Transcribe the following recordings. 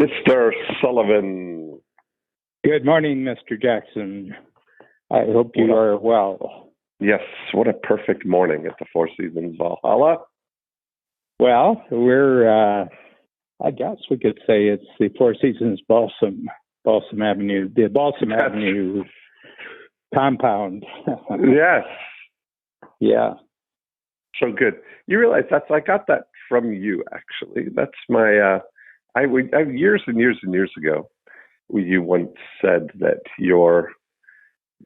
Mr. Sullivan. Good morning, Mr. Jackson. I hope you are well. Yes, what a perfect morning at the Four Seasons Valhalla. Well, I guess we could say it's the Four Seasons Balsam Avenue, the Balsam Avenue compound. Yes. Yeah. So good. You realize I got that from you, actually. That's my, I years and years and years ago, you once said that your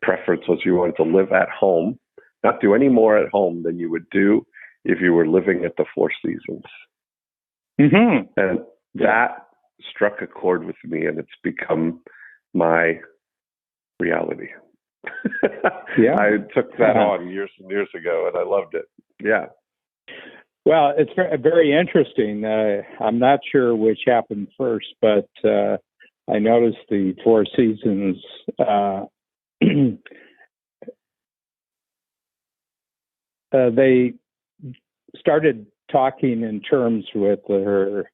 preference was you wanted to live at home, not do any more at home than you would do if you were living at the Four Seasons. Mm-hmm. And that struck a chord with me, and it's become my reality. Yeah. I took that on years and years ago, and I loved it. Yeah. Well, it's very interesting. I'm not sure which happened first, but I noticed the Four Seasons they started talking in terms with their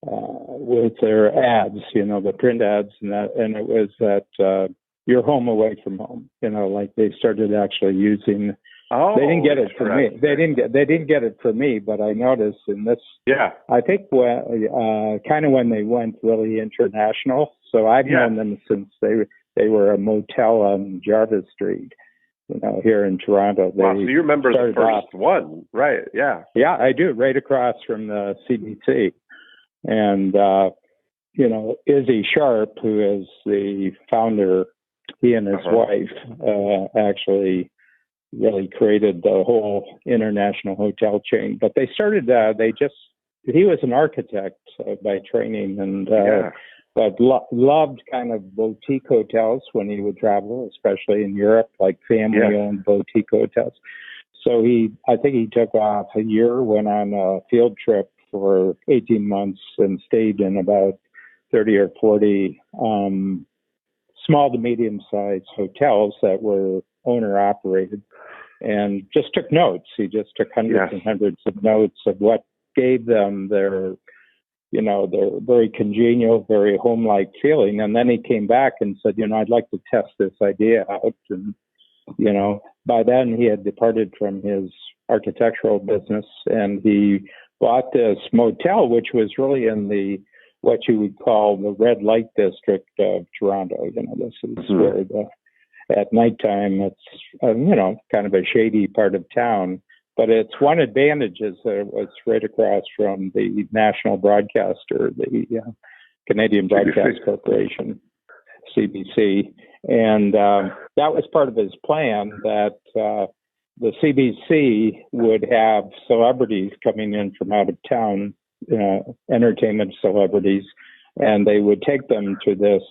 ads, the print ads, and it was that you're home away from home. Like they started actually using. Oh, they didn't get it from me. They didn't get it from me, but I noticed in this. Yeah. I think kind of when they went really international. So I've known them since they were a motel on Jarvis Street, here in Toronto. Wow, so you remember the first one, right? Yeah. Yeah, I do. Right across from the CBC, and Izzy Sharp, who is the founder, he and his wife actually really created the whole international hotel chain. But they started, he was an architect by training, and but loved kind of boutique hotels when he would travel, especially in Europe, like family-owned boutique hotels. So I think he took off a year, went on a field trip for 18 months and stayed in about 30 or 40 small to medium-sized hotels that were owner-operated, and just took notes. He just took hundreds and hundreds of notes of what gave them their very congenial, very home-like feeling. And then he came back and said, I'd like to test this idea out. And, by then he had departed from his architectural business, and he bought this motel, which was really in what you would call the red light district of Toronto. This is where at nighttime it's, kind of a shady part of town. But its one advantage is that it was right across from the national broadcaster, the Canadian Broadcast Corporation, CBC. And that was part of his plan, that the CBC would have celebrities coming in from out of town, entertainment celebrities, and they would take them to this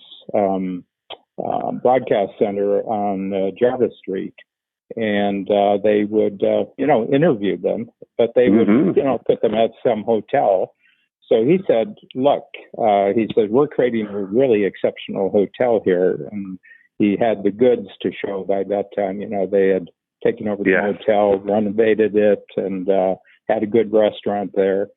broadcast center on Jarvis Street. And they would, interview them, but they would, put them at some hotel. So he said, look, we're creating a really exceptional hotel here. And he had the goods to show by that time. They had taken over the hotel, renovated it, and had a good restaurant there.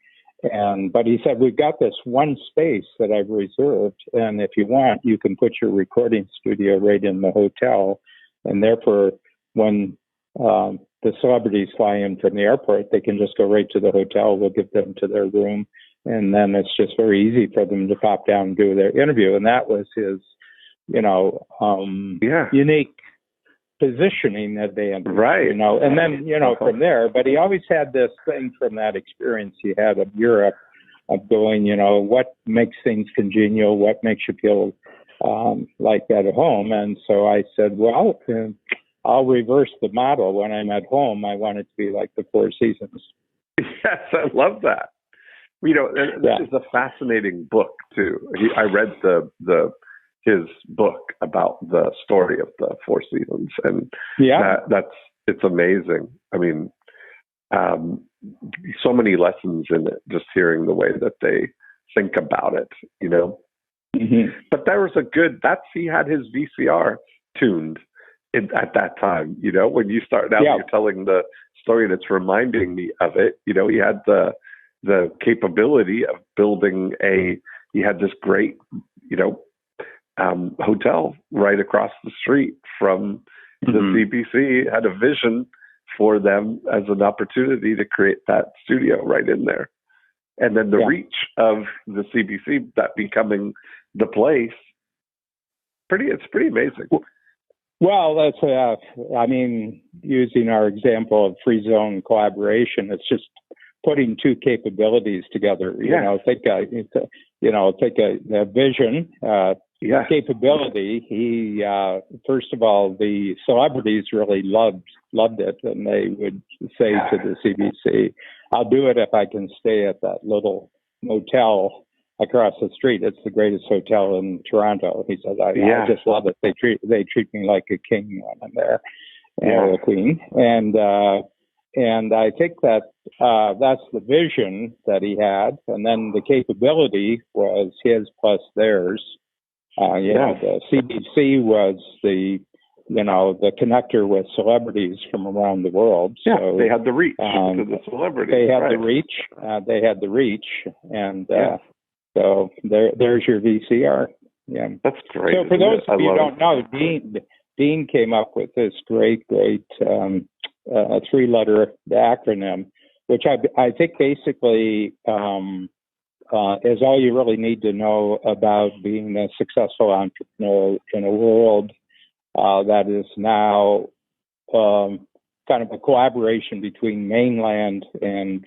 But he said, we've got this one space that I've reserved. And if you want, you can put your recording studio right in the hotel. And therefore, when the celebrities fly in from the airport, they can just go right to the hotel. We'll give them to their room. And then it's just very easy for them to pop down and do their interview. And that was his, unique positioning advantage. Right. And then, from there, but he always had this thing from that experience he had of Europe of going, what makes things congenial, what makes you feel like at home. And so I said, well, I'll reverse the model. When I'm at home, I want it to be like the Four Seasons. Yes, I love that. This is a fascinating book too. I read his book about the story of the Four Seasons, and it's amazing. I mean, so many lessons in it. Just hearing the way that they think about it, But there was he had his VCR tuned at that time, when you start out, you're telling the story that's reminding me of it. He had the capability of building a he had this great, you know, hotel right across the street from the CBC, had a vision for them as an opportunity to create that studio right in there. And then the reach of the CBC, that becoming the place, it's pretty amazing. Well, that's, I mean, using our example of free zone collaboration, it's just putting two capabilities together. You know, take a vision, capability. He, first of all, the celebrities really loved it, and they would say to the CBC, "I'll do it if I can stay at that little motel across the street. It's the greatest hotel in Toronto." He said, I just love it. They treat me like a king when I'm there, or a queen." And I think that that's the vision that he had, and then the capability was his plus theirs. The CBC was the connector with celebrities from around the world. So they had the reach to the celebrities. They had the reach. And so there's your VCR. Yeah, that's great. So for those of you who don't know, Dean came up with this great three-letter acronym, which I think basically is all you really need to know about being a successful entrepreneur in a world that is now kind of a collaboration between mainland and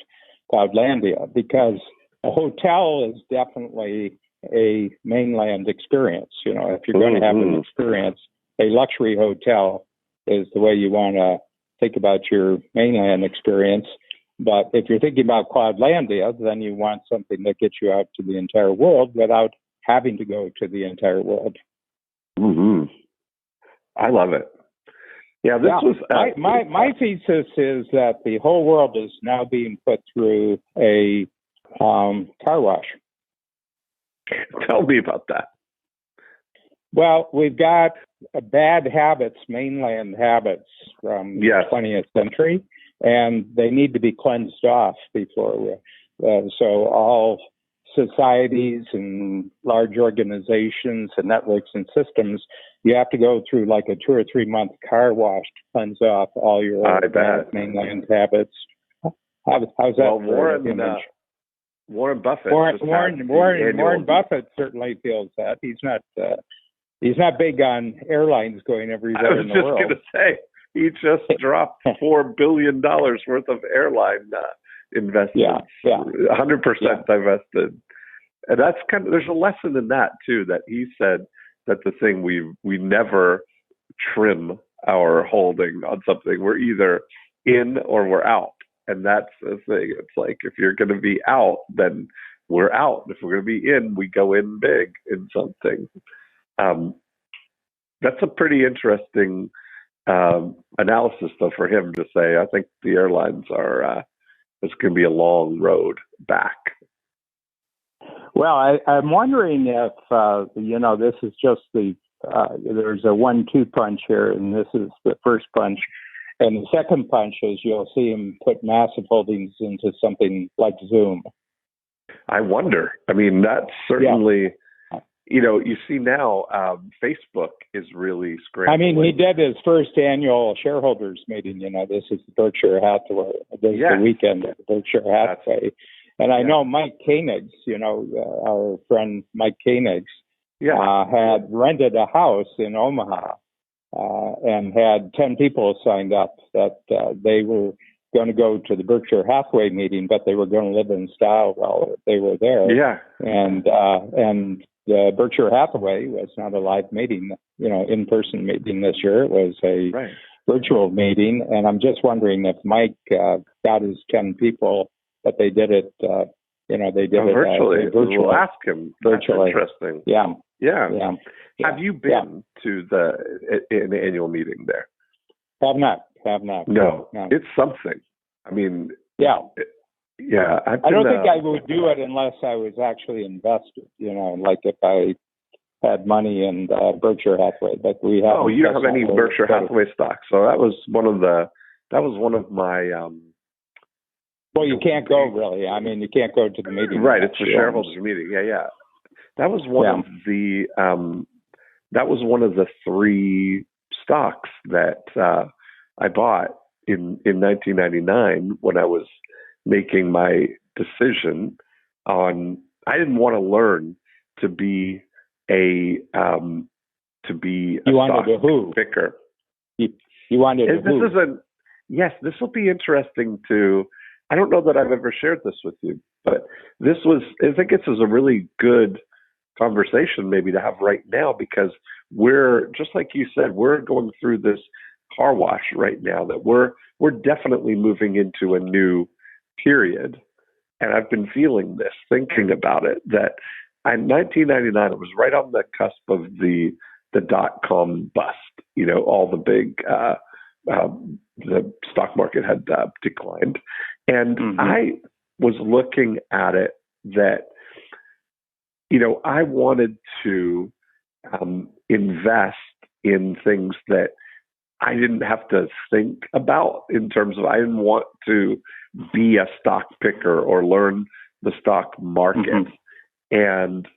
Cloudlandia, because a hotel is definitely a mainland experience. You know, if you're going to have an experience, a luxury hotel is the way you want to think about your mainland experience. But if you're thinking about Cloudlandia, then you want something that gets you out to the entire world without having to go to the entire world. I love it. Yeah, this was my thesis is that the whole world is now being put through a car wash. Tell me about that. Well, we've got bad habits, mainland habits from the 20th century, and they need to be cleansed off before so all societies and large organizations and networks and systems, you have to go through like a 2 or 3 month car wash to cleanse off all your mainland habits. How's that? Warren Buffett. Warren Buffett certainly feels that. He's not big on airlines going everywhere in the world. I was just going to say, he just dropped $4 billion worth of airline investments. 100% divested. And that's there's a lesson in that too, that he said that the thing we never trim our holding on something. We're either in or we're out. And that's the thing. It's like, if you're going to be out, then we're out. If we're going to be in, we go in big in something. That's a pretty interesting analysis, though, for him to say. I think the airlines are, it's going to be a long road back. Well, I'm wondering if, this is just there's a 1-2 punch here, and this is the first punch. And the second punch is you'll see him put massive holdings into something like Zoom. I wonder. I mean, that's certainly, you see now Facebook is really scrambling. I mean, he did his first annual shareholders meeting. This is Berkshire Hathaway. This is the weekend at Berkshire Hathaway. And I know Mike Koenigs, our friend Mike Koenigs, had rented a house in Omaha. And had 10 people signed up that they were going to go to the Berkshire Hathaway meeting, but they were going to live in style while they were there. Yeah. And the Berkshire Hathaway was not a live meeting, in-person meeting this year. It was a virtual meeting. And I'm just wondering if Mike got his 10 people, but they did it, they did it virtually. Virtually. We'll ask him. Virtually. That's interesting. Yeah. Have you been to an annual meeting there? Have not. No. It's something. I mean, I don't think I would do it unless I was actually invested. Like if I had money in Berkshire Hathaway. But we have. Oh, you don't have any Berkshire Hathaway stock, so that was one of my. Well, you can't go really. I mean, you can't go to the meeting. Right, it's a shareholders meeting. Yeah. that was one of the three stocks that I bought in 1999 when I was making my decision on. I didn't want to learn to be a stock picker. You wanted a who? Yes, this will be interesting to. I don't know that I've ever shared this with you, but I think this is a really good conversation maybe to have right now, because we're, just like you said, we're going through this car wash right now, that we're definitely moving into a new period. And I've been feeling this, thinking about it, that in 1999, it was right on the cusp of the dot-com bust. All the big, the stock market had declined. And I was looking at it that, I wanted to invest in things that I didn't have to think about, in terms of, I didn't want to be a stock picker or learn the stock market. And,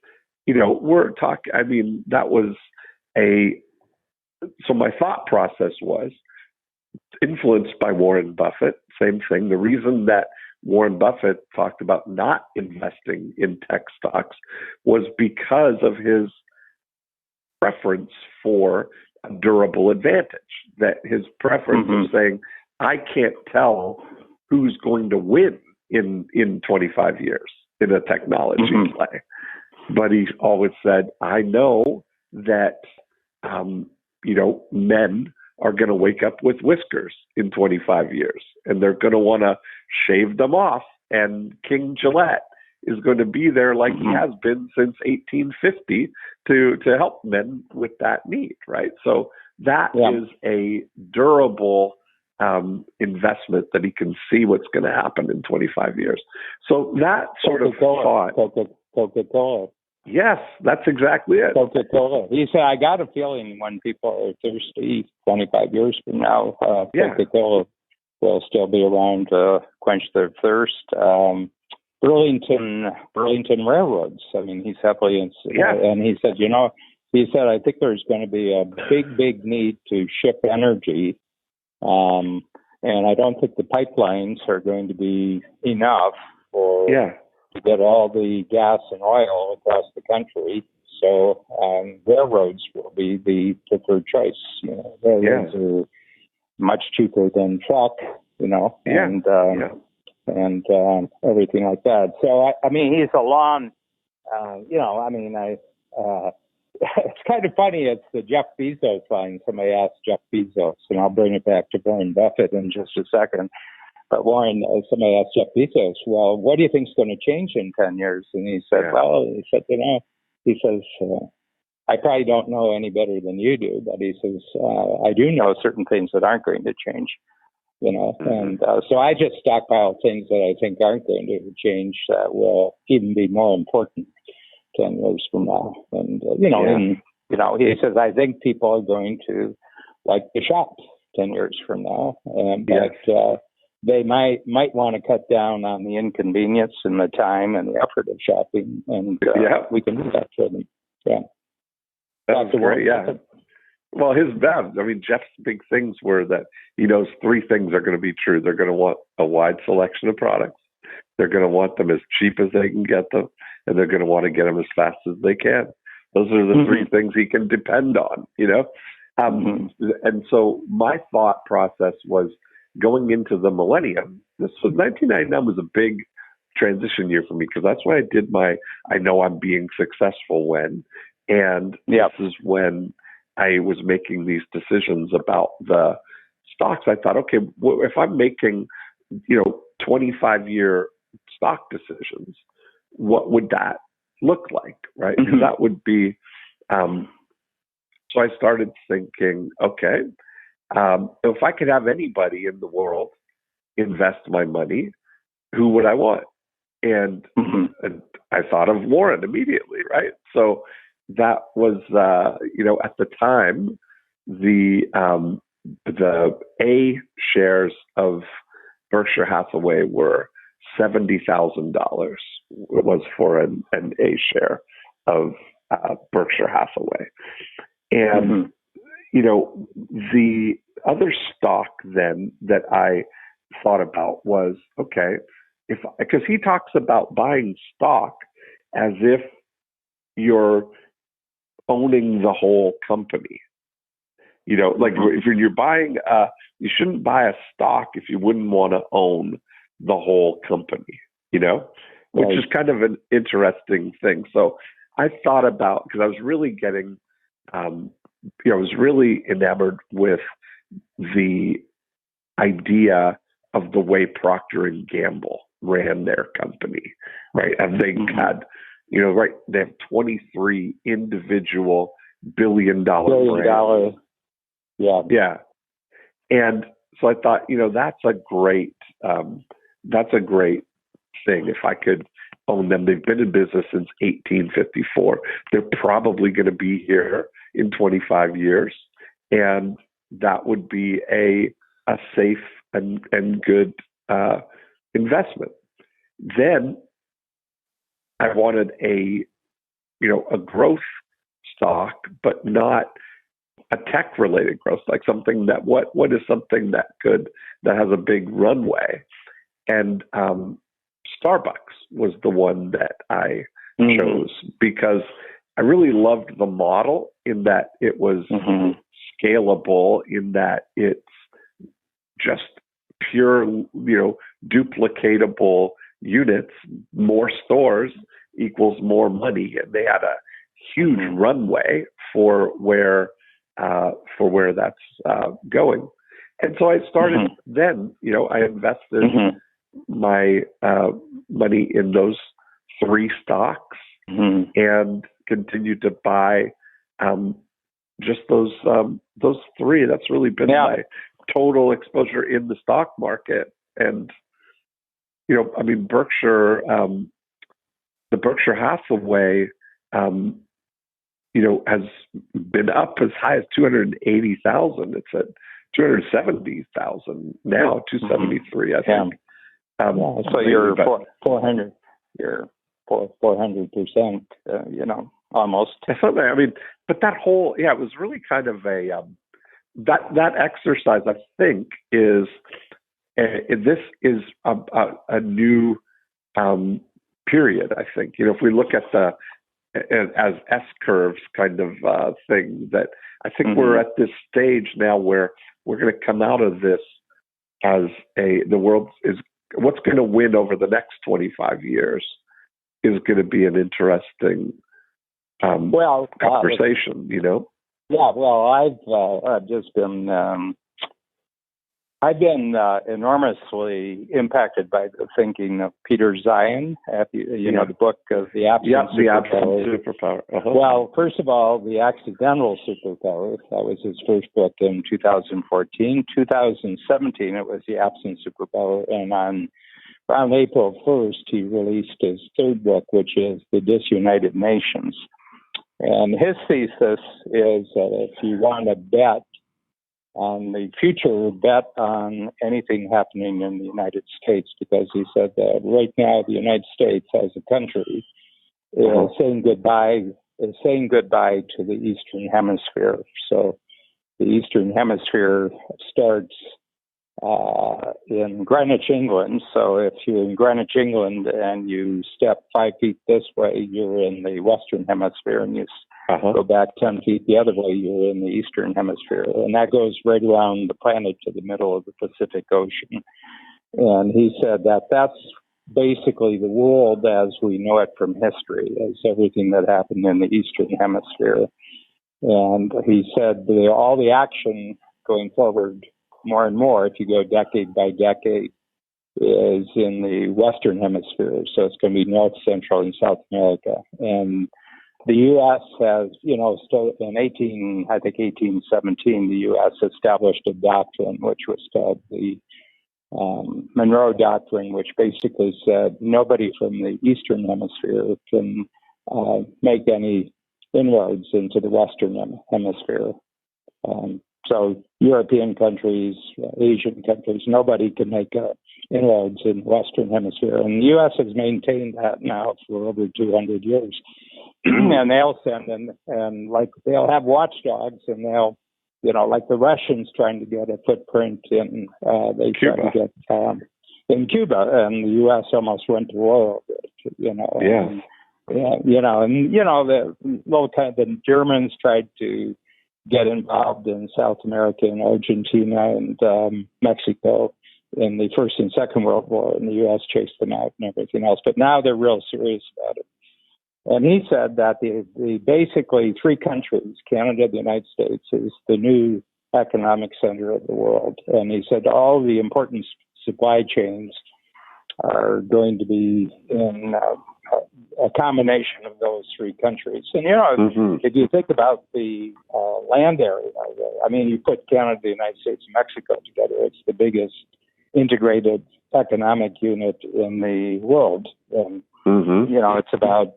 we're talking, that was so my thought process was influenced by Warren Buffett. Same thing. The reason that Warren Buffett talked about not investing in tech stocks was because of his preference for a durable advantage, that his preference of saying, I can't tell who's going to win in 25 years in a technology play. But he always said, I know that, men are going to wake up with whiskers in 25 years, and they're going to want to shave them off. And King Gillette is going to be there like he has been since 1850 to help men with that need, right? So that is a durable investment that he can see what's going to happen in 25 years. So that sort of thought. Coca-Cola. Yes, that's exactly it. Coca-Cola. He said, I got a feeling when people are thirsty 25 years from now, Coca-Cola will still be around to quench their thirst. Burlington Railroads. He's heavily in, and he said, I think there's going to be a big need to ship energy. And I don't think the pipelines are going to be enough to get all the gas and oil across the country. So railroads will be the preferred choice. Railroads are much cheaper than truck, and everything like that. So, he's a long, it's kind of funny. It's the Jeff Bezos line. Somebody asked Jeff Bezos, and I'll bring it back to Warren Buffett in just a second. But somebody asked Jeff Bezos, well, what do you think is going to change in 10 years? And he said, I probably don't know any better than you do, but he says, I do know certain things that aren't going to change, and so I just stockpile things that I think aren't going to change, that will even be more important 10 years from now. And, he says, I think people are going to like to shop 10 years from now, but they might want to cut down on the inconvenience and the time and the effort of shopping, and we can do that for them. Yeah. That's great, Well, Jeff's big things were that he knows three things are going to be true. They're going to want a wide selection of products. They're going to want them as cheap as they can get them, and they're going to want to get them as fast as they can. Those are the three things he can depend on, And so my thought process was, going into the millennium, this was 1999 was a big transition year for me, because that's when I did I know I'm being successful when. And this is when I was making these decisions about the stocks. I thought, okay, well, if I'm making, 25-year stock decisions, what would that look like, right? Because that would be, so I started thinking, okay, if I could have anybody in the world invest my money, who would I want? And I thought of Warren immediately, right? So that was, at the time, the A shares of Berkshire Hathaway were $70,000. It was for an A share, of Berkshire Hathaway. And, the other stock then that I thought about was, okay, because he talks about buying stock as if you're owning the whole company. Like if you're buying, you shouldn't buy a stock if you wouldn't want to own the whole company, which is kind of an interesting thing. So I thought about, because I was really getting, I was really enamored with the idea of the way Procter and Gamble ran their company, right? And they had, they have 23 individual billion-dollar brands. Yeah. And so I thought, that's a great thing. If I could own them, they've been in business since 1854. They're probably going to be here in 25 years. And that would be a safe and good investment. Then I wanted a growth stock, but not a tech related growth, like something that what is something that has a big runway. And Starbucks was the one that I chose because I really loved the model in that it was scalable, in that it's just pure, duplicatable units. More stores equals more money, and they had a huge runway for where that's going. And so I started then. I invested my money in those 3 stocks and continued to buy just those 3. That's really been my total exposure in the stock market. And Berkshire, the Berkshire Hathaway, has been up as high as 280,000. It's at 270,000 now, 273, I think. So you're 400. You're 400%. Almost. But that whole it was really kind of a that exercise. I think is this is a new period. I think if we look at the as S curves kind of thing, that I think we're at this stage now where we're going to come out of this as the world is what's going to win over the next 25 years is going to be an interesting conversation. Yeah. Well, I've just been I've been enormously impacted by the thinking of Peter Zeihan, the book of The Absent Superpower. Well, first of all, The Accidental Superpower, that was his first book in 2014. 2017, it was The Absent Superpower. And around April 1st, he released his third book, which is The Disunited Nations. And his thesis is that if you want to bet on the future, bet on anything happening in the United States, because he said that right now the United States as a country is saying goodbye to the Eastern Hemisphere. So the Eastern Hemisphere starts in Greenwich, England. So if you're in Greenwich, England, and you step 5 feet this way, you're in the Western Hemisphere, and you go back 10 feet the other way, you're in the Eastern Hemisphere. And that goes right around the planet to the middle of the Pacific Ocean. And he said that that's basically the world as we know it from history, as everything that happened in the Eastern Hemisphere. And he said all the action going forward more and more, if you go decade by decade, is in the Western Hemisphere. So it's going to be North, Central, and South America. And the U.S. has, still in 1817, the U.S. established a doctrine which was called the Monroe Doctrine, which basically said nobody from the Eastern Hemisphere can make any inroads into the Western Hemisphere. So European countries, Asian countries, nobody can make inroads in the Western Hemisphere. And the U.S. has maintained that now for over 200 years. and they'll send and like they'll have watchdogs, and they'll, like the Russians trying to get a footprint in, they try to get in Cuba, and the U.S. almost went to war over it, Yeah. The Germans tried to get involved in South America and Argentina and Mexico in the First and Second World War, and the U.S. chased them out and everything else. But now they're real serious about it. And he said that the basically three countries, Canada, the United States, is the new economic center of the world. And he said all the important supply chains are going to be in a combination of those three countries. And, if you think about the land area, you put Canada, the United States, and Mexico together, it's the biggest integrated economic unit in the world. And, it's about,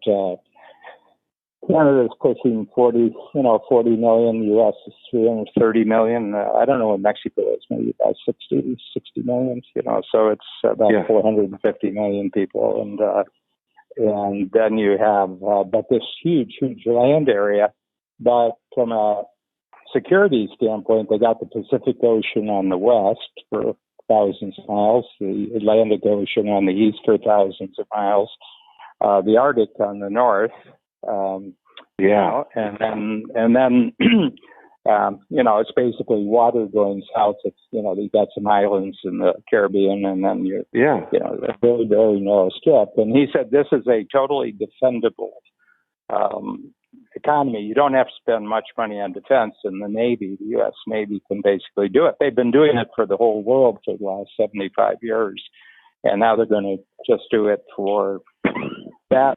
Canada's pushing 40 million, U.S. is 330 million. I don't know what Mexico is, maybe about 60 million, so it's about 450 million people. And then you have, but this huge land area. But from a security standpoint, they got the Pacific Ocean on the west for thousands of miles, the Atlantic Ocean on the east for thousands of miles, the Arctic on the north. And then it's basically water going south. It's, you've got some islands in the Caribbean, and then a very, very narrow strip. And he said this is a totally defendable economy. You don't have to spend much money on defense, and the U.S. Navy can basically do it. They've been doing it for the whole world for the last 75 years, and now they're going to just do it for that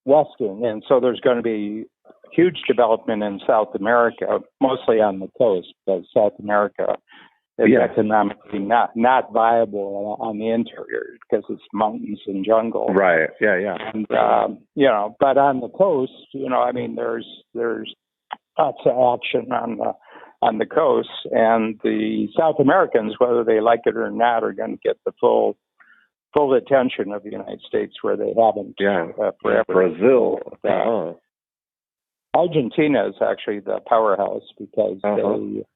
Western. And so there's going to be huge development in South America, mostly on the coast, because South America is economically not viable on the interior because it's mountains and jungle. Right. Yeah. And but on the coast, there's lots of action on the coast, and the South Americans, whether they like it or not, are going to get the full attention of the United States, where they haven't forever. Brazil. Argentina is actually the powerhouse because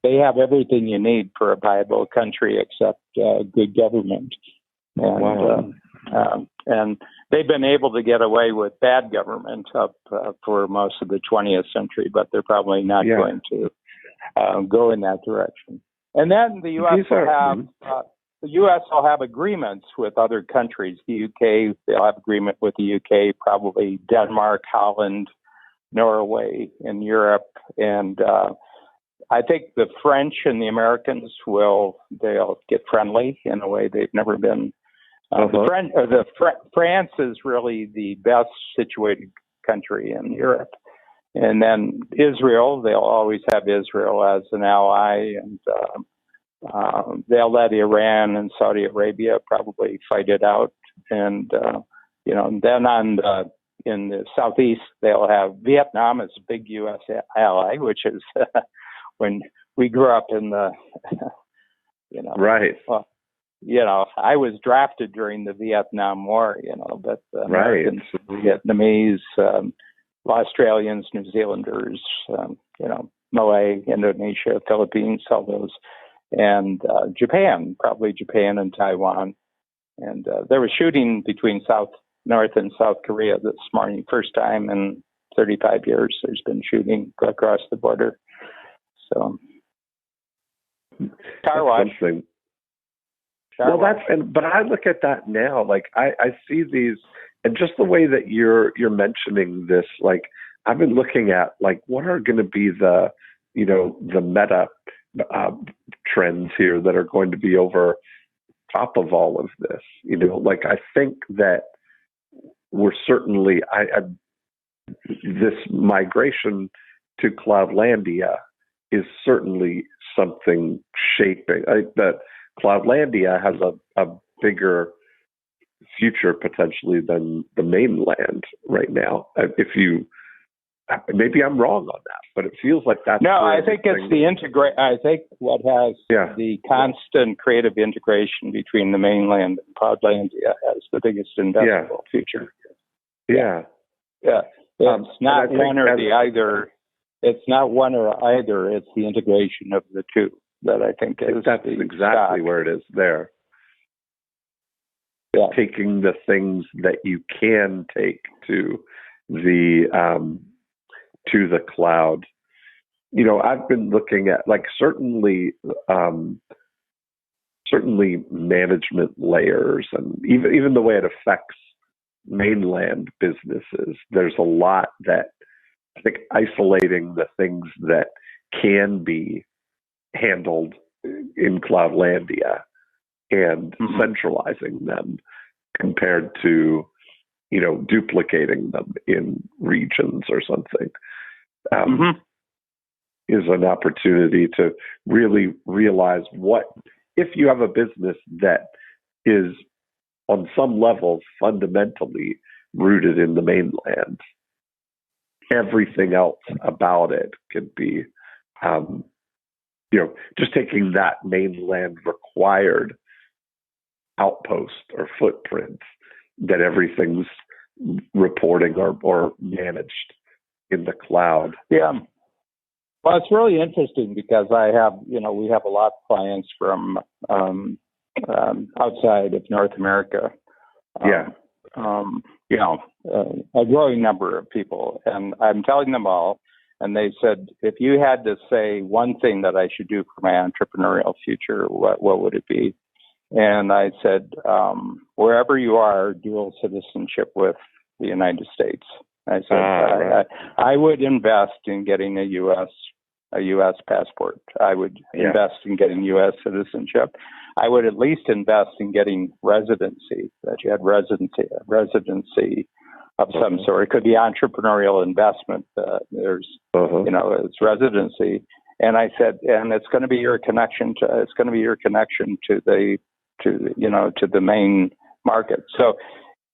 they have everything you need for a viable country except good government. And, and they've been able to get away with bad government up for most of the 20th century, but they're probably not going to go in that direction. And then the U.S. will have agreements with other countries. The UK, they'll have agreement with the UK, probably Denmark, Holland, Norway in Europe, and I think the French and the Americans they'll get friendly in a way they've never been. France is really the best situated country in Europe, and then Israel. They'll always have Israel as an ally, and they'll let Iran and Saudi Arabia probably fight it out, and and then in the southeast, they'll have Vietnam as a big U.S. ally, which is when we grew up in the, Right. Well, I was drafted during the Vietnam War, but the Americans, Vietnamese, Australians, New Zealanders, Malay, Indonesia, Philippines, all those, and Japan and Taiwan. And there was shooting between North and South Korea this morning. First time in 35 years there's been shooting across the border. So car wash. But I look at that now, like I see these, and just the way that you're mentioning this, like I've been looking at like what are going to be the meta trends here that are going to be over top of all of this. Like I think that we're certainly this migration to Cloudlandia is certainly something shaping. That Cloudlandia has a bigger future potentially than the mainland right now. Maybe I'm wrong on that, but it feels like that's I think it's the I think what has the constant creative integration between the mainland and Cloudlandia has the biggest investable future. Yeah. It's not one or the either. It's not one or either. It's the integration of the two that I think is. That's exactly where it is there. Yeah. Taking the things that you can take to the cloud. I've been looking at certainly management layers, and even the way it affects mainland businesses. There's a lot that I think isolating the things that can be handled in Cloudlandia and centralizing them compared to duplicating them in regions or something is an opportunity to really realize what, if you have a business that is on some level fundamentally rooted in the mainland, everything else about it could be, just taking that mainland required outpost or footprint that everything's reporting or managed in the cloud. Yeah. Well, it's really interesting because we have a lot of clients from outside of North America. A growing number of people, and I'm telling them all, and they said, if you had to say one thing that I should do for my entrepreneurial future, what would it be? And I said, wherever you are, dual citizenship with the United States. I said, I would invest in getting a U.S. passport. I would invest in getting U.S. citizenship. I would at least invest in getting residency, that you had residency of some sort. It could be entrepreneurial investment. There's, it's residency. And I said, and it's going to be your connection to the main market. So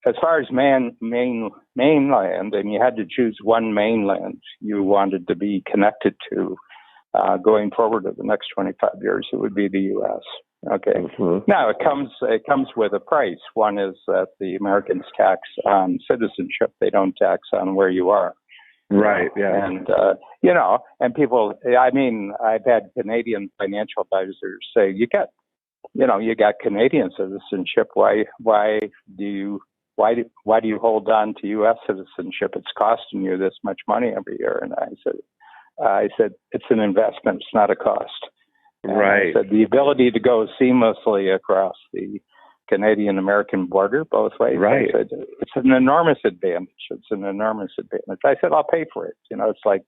as far as mainland, and you had to choose one mainland you wanted to be connected to going forward in the next 25 years, it would be the U.S. Okay. Now it comes with a price. One is that the Americans tax on citizenship; they don't tax on where you are. Right. Yeah. And and people. I mean, I've had Canadian financial advisors say, "You got Canadian citizenship. Why do you hold on to U.S. citizenship? It's costing you this much money every year." And I said, it's an investment. It's not a cost. Right. I said, the ability to go seamlessly across the Canadian-American border both ways. Right. I said, it's an enormous advantage. I said, I'll pay for it. It's like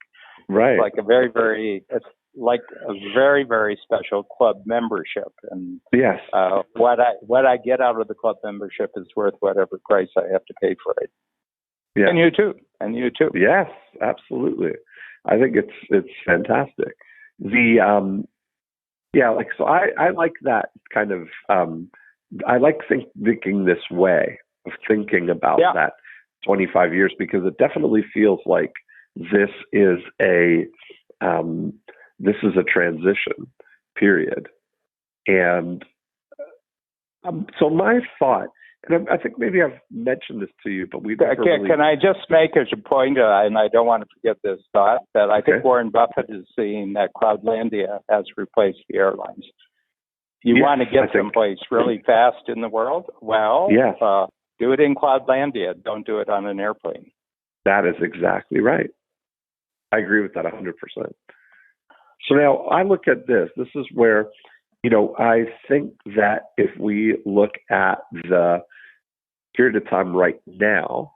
a very, very, it's like a very, very special club membership. And yes, what I get out of the club membership is worth whatever price I have to pay for it. Yeah. And you too. Yes, absolutely. I think it's fantastic. So I like that kind of, I like thinking this way of thinking about that 25 years, because it definitely feels like this is a transition period. And so my thought, and I think maybe I've mentioned this to you, but we've never really... Can I just make as a point, and I don't want to forget this thought, that I think Warren Buffett is seeing that Cloudlandia has replaced the airlines. You want to get someplace really fast in the world? Well, do it in Cloudlandia. Don't do it on an airplane. That is exactly right. I agree with that 100%. So now I look at this. This is where, I think that if we look at the period of time right now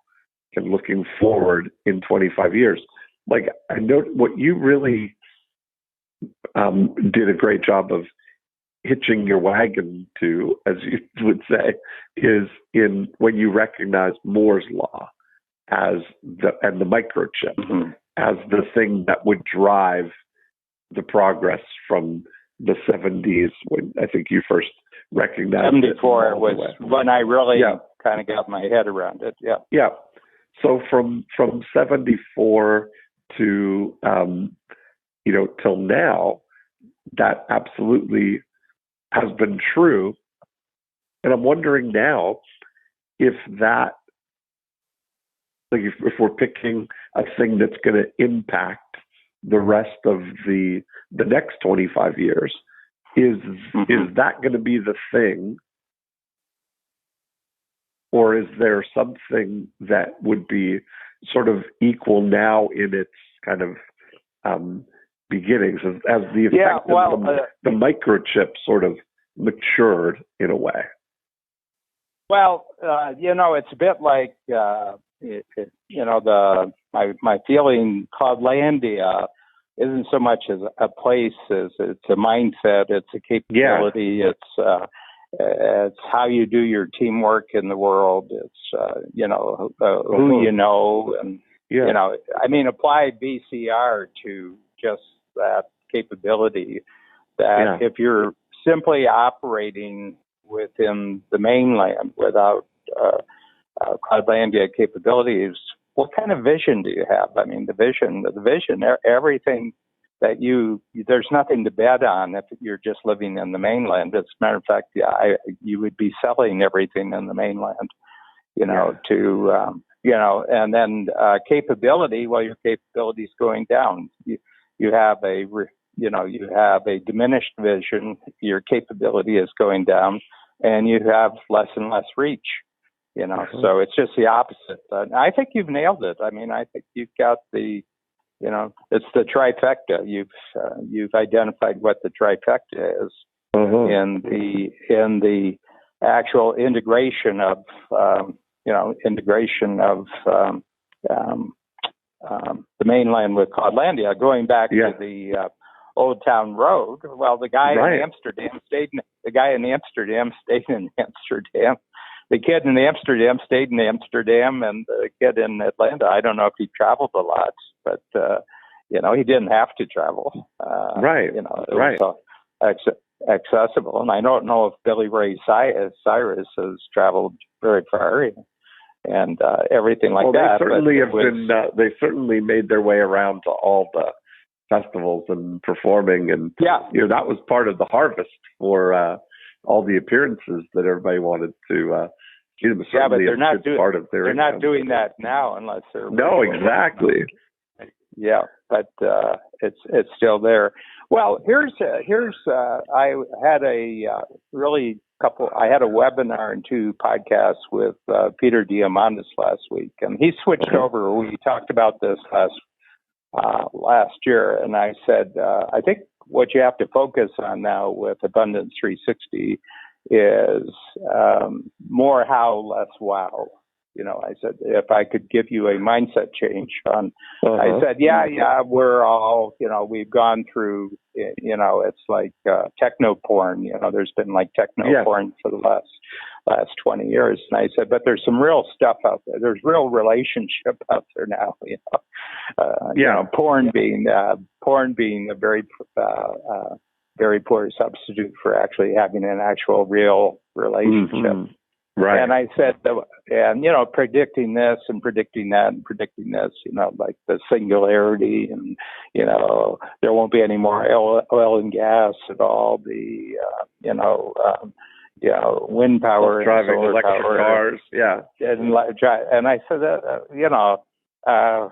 and looking forward in 25 years, I know what you really did a great job of hitching your wagon to, as you would say, is in when you recognize Moore's law and the microchip as the thing that would drive the progress from the 70s, when I think you first recognized 74 was when I really kind of got my head around it. Yeah. Yeah. So from 74 to till now, that absolutely has been true. And I'm wondering now if that Like if we're picking a thing that's going to impact the rest of the next 25 years, is that going to be the thing, or is there something that would be sort of equal now in its kind of beginnings as the effect of the microchip sort of matured in a way? Well, it's a bit like my feeling. Cloudlandia isn't so much as a place as it's a mindset, it's a capability, it's how you do your teamwork in the world, it's who you know, and apply VCR to just that capability. That if you're simply operating within the mainland without Cloudlandia capabilities, what kind of vision do you have? I mean, the vision, everything that there's nothing to bet on if you're just living in the mainland. As a matter of fact, you would be selling everything in the mainland, and then capability. Well, your capability is going down. You have a diminished vision. Your capability is going down, and you have less and less reach. So it's just the opposite. I think you've nailed it. I mean, I think you've got it's the trifecta. You've identified what the trifecta is in the actual integration of the mainland with Cloudlandia. Going back to the Old Town Road. Well, the guy in Amsterdam stayed in Amsterdam. The kid in Amsterdam stayed in Amsterdam, and the kid in Atlanta, I don't know if he traveled a lot, but, he didn't have to travel. It was accessible. And I don't know if Billy Ray Cyrus has traveled very far and everything like that. They certainly made their way around to all the festivals and performing. And, that was part of the harvest for all the appearances that everybody wanted to see them. But they're not doing that now unless they're exactly. Yeah, but it's still there. Well, here's I had I had a webinar and 2 podcasts with Peter Diamandis last week, and he switched over. We talked about this last year, and I said I think what you have to focus on now with Abundance 360 is more how, less wow. I said, if I could give you a mindset change on, I said, we're all, we've gone through, it's like techno porn, there's been like techno porn for the last 20 years. And I said, but there's some real stuff out there. There's real relationship out there now, porn being a very, very poor substitute for actually having an actual real relationship. Right. And I said, predicting this and predicting that and predicting this, like the singularity, and, there won't be any more oil and gas at all. The, wind power, driving electric cars. Yeah. And I said, I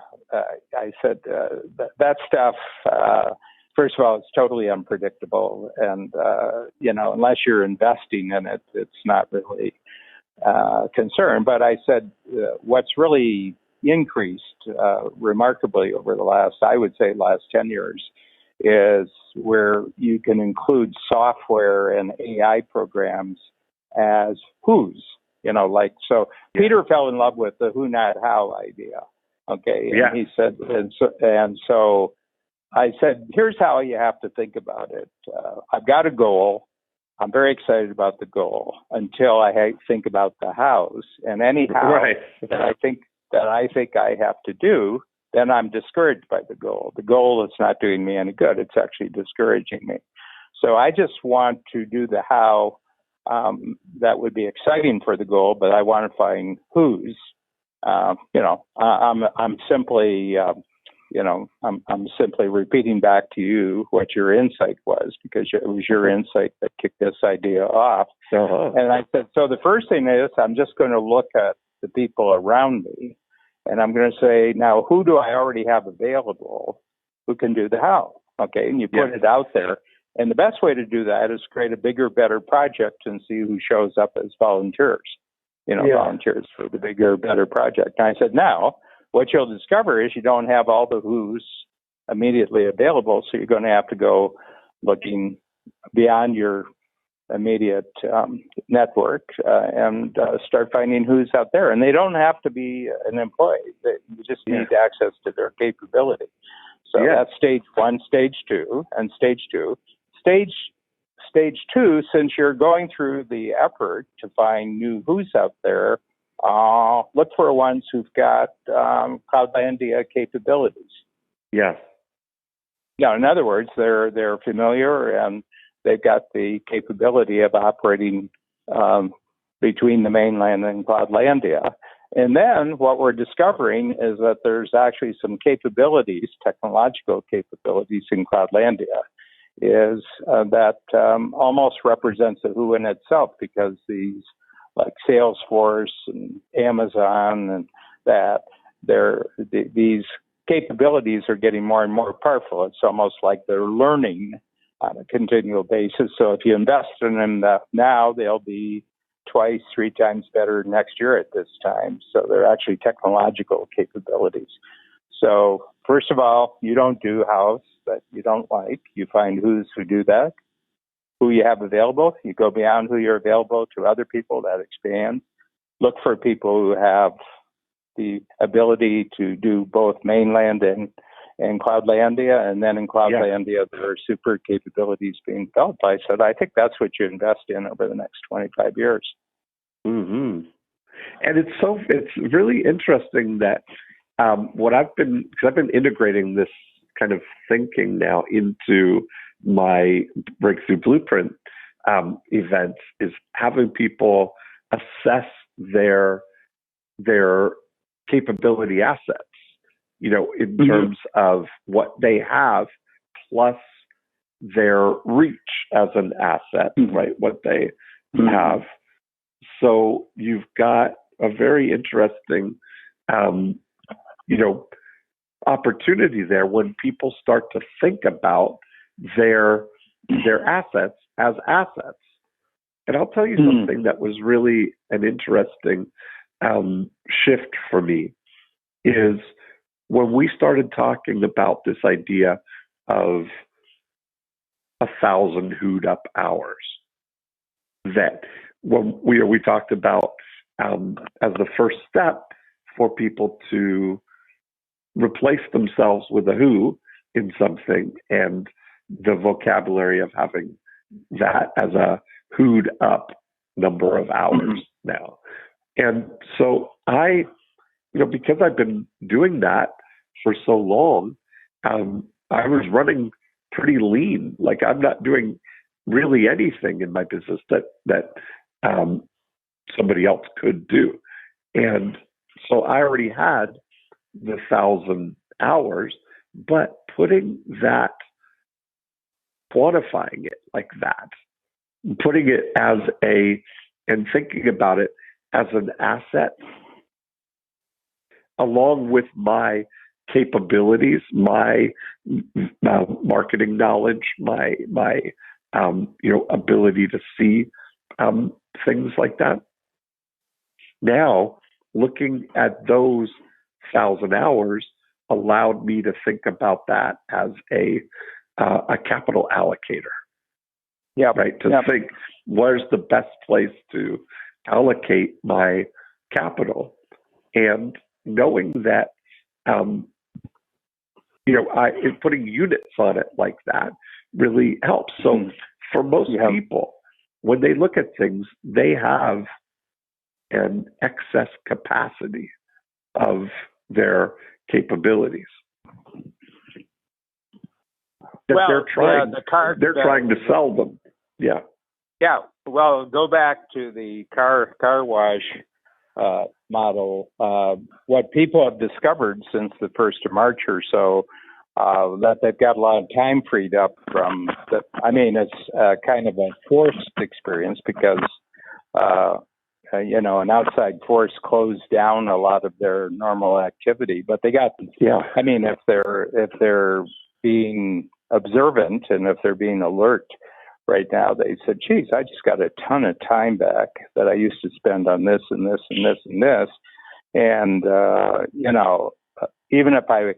said, that stuff, first of all, it's totally unpredictable. And, unless you're investing in it, it's not really concern. But I said, what's really increased remarkably over the last 10 years is where you can include software and AI programs as who's, Peter fell in love with the who, not how idea. Okay. And he said, so I said, here's how you have to think about it. I've got a goal. I'm very excited about the goal until I think about the hows, and anyhow that I think I have to do, then I'm discouraged by the goal. The goal is not doing me any good. It's actually discouraging me. So I just want to do the how that would be exciting for the goal, but I want to find who's. I'm simply. I'm simply repeating back to you what your insight was, because it was your insight that kicked this idea off. And I said, so the first thing is I'm just going to look at the people around me And I'm going to say, now, who do I already have available who can do the how? Okay, and you put it out there. And the best way to do that is create a bigger, better project and see who shows up as volunteers, volunteers for the bigger, better project. And I said, now, what you'll discover is you don't have all the who's immediately available, so you're going to have to go looking beyond your immediate network and start finding who's out there. And they don't have to be an employee. You just need access to their capability. So that's stage one, stage two, and stage two. Stage two, since you're going through the effort to find new who's out there, look for ones who've got Cloudlandia capabilities. Yes. Yeah, in other words, they're familiar and they've got the capability of operating between the mainland and Cloudlandia. And then what we're discovering is that there's actually some capabilities, technological capabilities in Cloudlandia, is that almost represents a who in itself, because these, like Salesforce and Amazon and that, these capabilities are getting more and more powerful. It's almost like they're learning on a continual basis. So if you invest in them now, they'll be 2x, 3x better next year at this time. So they're actually technological capabilities. So first of all, you don't do house that you don't like. You find who do that, who you have available. You go beyond who you're available to other people that expand. Look for people who have the ability to do both mainland and Cloudlandia, and then in Cloudlandia, there are super capabilities being developed. I said, I think that's what you invest in over the next 25 years. Mm-hmm. And it's really interesting that because I've been integrating this kind of thinking now into my Breakthrough Blueprint events, is having people assess their capability assets, in terms of what they have plus their reach as an asset, right? What they have. So you've got a very interesting, opportunity there when people start to think about their assets as assets. And I'll tell you something that was really an interesting shift for me is when we started talking about this idea of 1,000 who'd up hours, that when we talked about as the first step for people to replace themselves with a who in something, and the vocabulary of having that as a who'd up number of hours now. And so because I've been doing that for so long, I was running pretty lean. Like, I'm not doing really anything in my business that somebody else could do. And so I already had the 1,000 hours, but putting that, quantifying it like that, putting it and thinking about it as an asset, along with my capabilities, my marketing knowledge, my ability to see things like that. Now, looking at those 1,000 hours allowed me to think about that as a capital allocator. Yeah. Right. To think, where's the best place to allocate my capital, and knowing that, putting units on it like that really helps. So for most people, when they look at things, they have an excess capacity of their capabilities that they're trying to sell them. Yeah. Yeah. Well, go back to the car wash model. What people have discovered since the 1st of March or so, that they've got a lot of time freed up from it's kind of a forced experience, because an outside force closed down a lot of their normal activity. But they got, I mean, if they're being observant and if they're being alert right now, they said, geez, I just got a ton of time back that I used to spend on this and this and this and this. And, even if I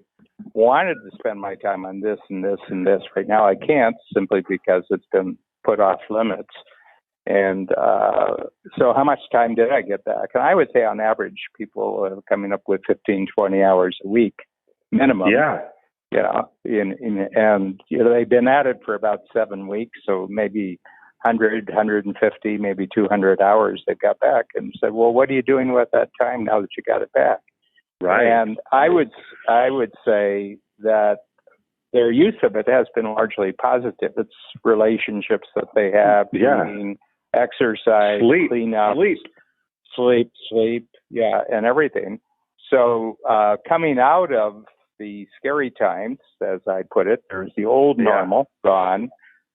wanted to spend my time on this and this and this right now, I can't, simply because it's been put off limits. And so how much time did I get back? And I would say on average, people are coming up with 15, 20 hours a week minimum. Yeah. And they've been at it for about 7 weeks, so maybe 100, 150, maybe 200 hours they got back, and said, well, what are you doing with that time now that you got it back? Right. And I would say that their use of it has been largely positive. It's relationships that they have, eating, exercise, clean up, sleep, and everything. So coming out of the scary times, as I put it, there's the old normal gone.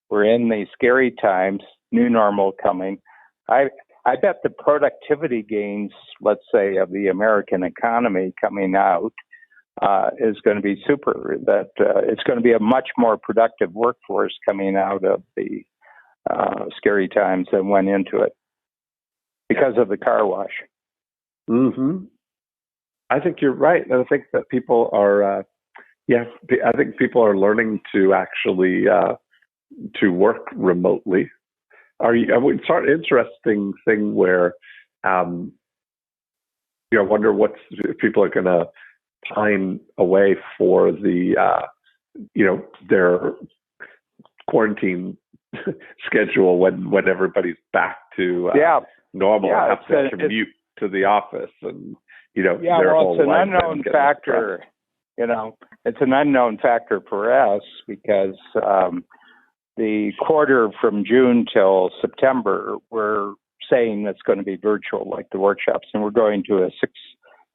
We're in the scary times, new normal coming. I bet the productivity gains, let's say, of the American economy coming out is going to be super. That it's going to be a much more productive workforce coming out of the scary times than went into it because of the car wash. Mm-hmm. I think you're right. And I think that people are, I think people are learning to actually to work remotely. It's an interesting thing where, I wonder if people are going to pine away for the, their quarantine schedule when everybody's back to normal and have to commute to the office and, their whole it's an life unknown factor. It's an unknown factor for us because the quarter from June till September, we're saying it's going to be virtual, like the workshops, and we're going to a